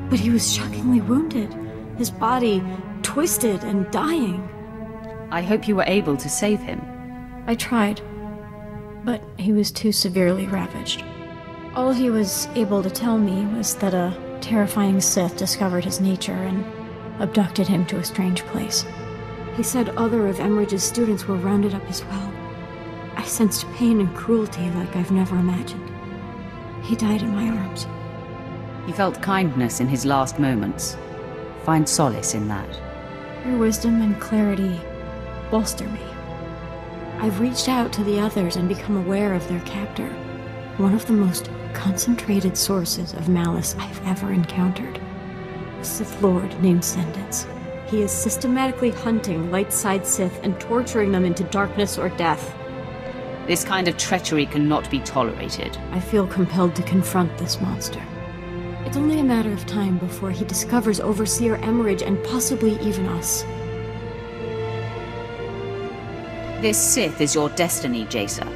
But he was shockingly wounded, his body twisted and dying. I hope you were able to save him. I tried, but he was too severely ravaged. All he was able to tell me was that a terrifying Sith discovered his nature and abducted him to a strange place. He said other of Emmerich's students were rounded up as well. I sensed pain and cruelty like I've never imagined. He died in my arms. He felt kindness in his last moments. Find solace in that. Your wisdom and clarity bolster me. I've reached out to the others and become aware of their captor, one of the most concentrated sources of malice I've ever encountered. Sith Lord named Sentence. He is systematically hunting light-side Sith and torturing them into darkness or death. This kind of treachery cannot be tolerated. I feel compelled to confront this monster. It's only a matter of time before he discovers Overseer Emmerich and possibly even us. This Sith is your destiny, Jacer.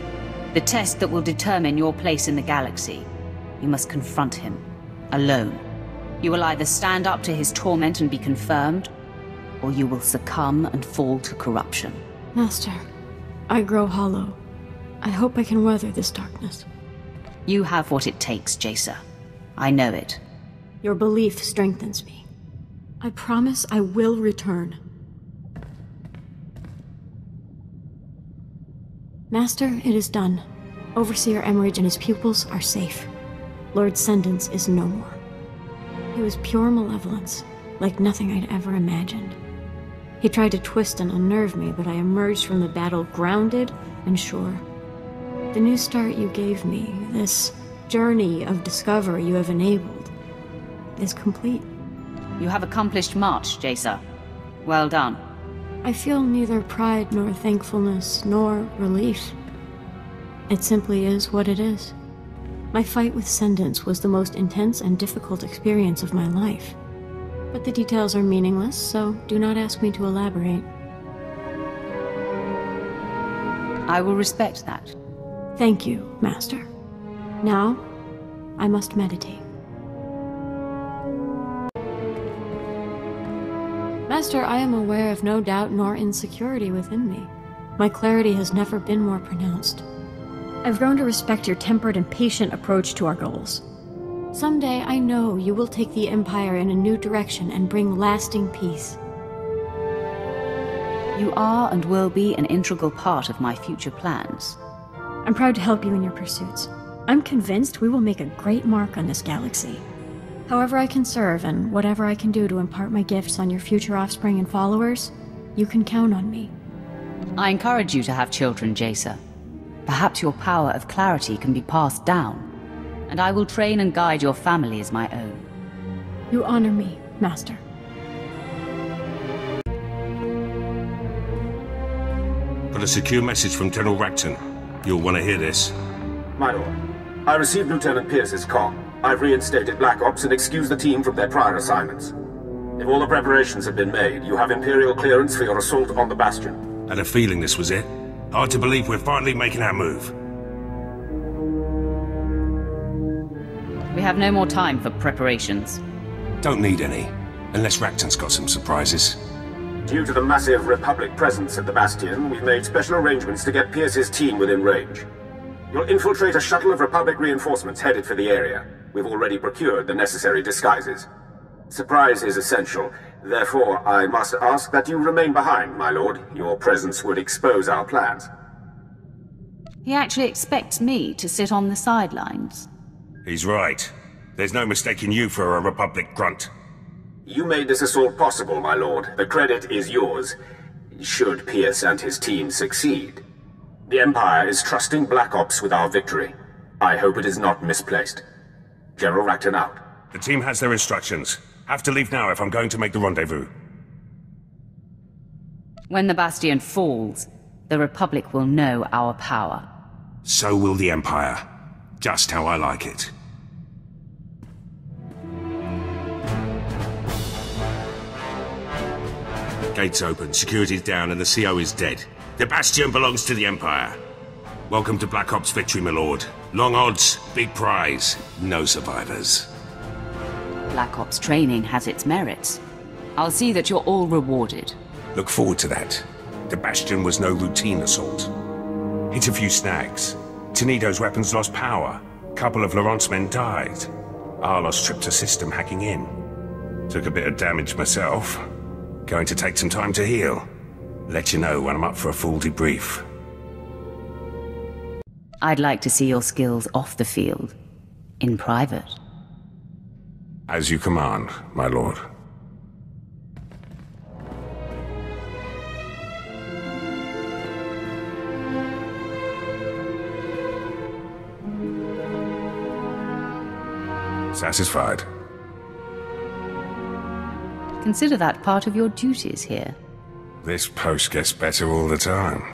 The test that will determine your place in the galaxy. You must confront him. Alone. You will either stand up to his torment and be confirmed, or you will succumb and fall to corruption. Master, I grow hollow. I hope I can weather this darkness. You have what it takes, Jacer. I know it. Your belief strengthens me. I promise I will return. Master, it is done. Overseer Emmerich and his pupils are safe. Lord Sentence is no more. He was pure malevolence, like nothing I'd ever imagined. He tried to twist and unnerve me, but I emerged from the battle grounded and sure. The new start you gave me, this journey of discovery you have enabled, is complete. You have accomplished much, Jacer. Well done. I feel neither pride nor thankfulness nor relief. It simply is what it is. My fight with Sentence was the most intense and difficult experience of my life. But the details are meaningless, so do not ask me to elaborate. I will respect that. Thank you, Master. Now, I must meditate. Master, I am aware of no doubt nor insecurity within me. My clarity has never been more pronounced. I've grown to respect your tempered and patient approach to our goals. Someday, I know you will take the Empire in a new direction and bring lasting peace. You are and will be an integral part of my future plans. I'm proud to help you in your pursuits. I'm convinced we will make a great mark on this galaxy. However I can serve, and whatever I can do to impart my gifts on your future offspring and followers, you can count on me. I encourage you to have children, Jacer. Perhaps your power of clarity can be passed down, and I will train and guide your family as my own. You honor me, Master. Got a secure message from General Racton. You'll want to hear this. My lord, I received Lieutenant Pierce's comm. I've reinstated Black Ops and excused the team from their prior assignments. If all the preparations have been made, you have Imperial clearance for your assault on the Bastion. Had a feeling this was it. Hard to believe we're finally making our move. We have no more time for preparations. Don't need any, unless Racton's got some surprises. Due to the massive Republic presence at the Bastion, we've made special arrangements to get Pierce's team within range. You'll infiltrate a shuttle of Republic reinforcements headed for the area. We've already procured the necessary disguises. Surprise is essential. Therefore, I must ask that you remain behind, my lord. Your presence would expose our plans. He actually expects me to sit on the sidelines. He's right. There's no mistaking you for a Republic grunt. You made this assault possible, my lord. The credit is yours, should Pierce and his team succeed. The Empire is trusting Black Ops with our victory. I hope it is not misplaced. General Racton out. The team has their instructions. Have to leave now if I'm going to make the rendezvous. When the Bastion falls, the Republic will know our power. So will the Empire. Just how I like it. Gates open, security's down, and the CO is dead. The Bastion belongs to the Empire. Welcome to Black Ops victory, my lord. Long odds, big prize, no survivors. Black Ops training has its merits. I'll see that you're all rewarded. Look forward to that. The Bastion was no routine assault. Hit a few snags. Tenido's weapons lost power. Couple of Laurent's men died. Arlos tripped a system hacking in. Took a bit of damage myself. Going to take some time to heal. Let you know when I'm up for a full debrief. I'd like to see your skills off the field. In private. As you command, my lord. Satisfied. Consider that part of your duties here. This post gets better all the time.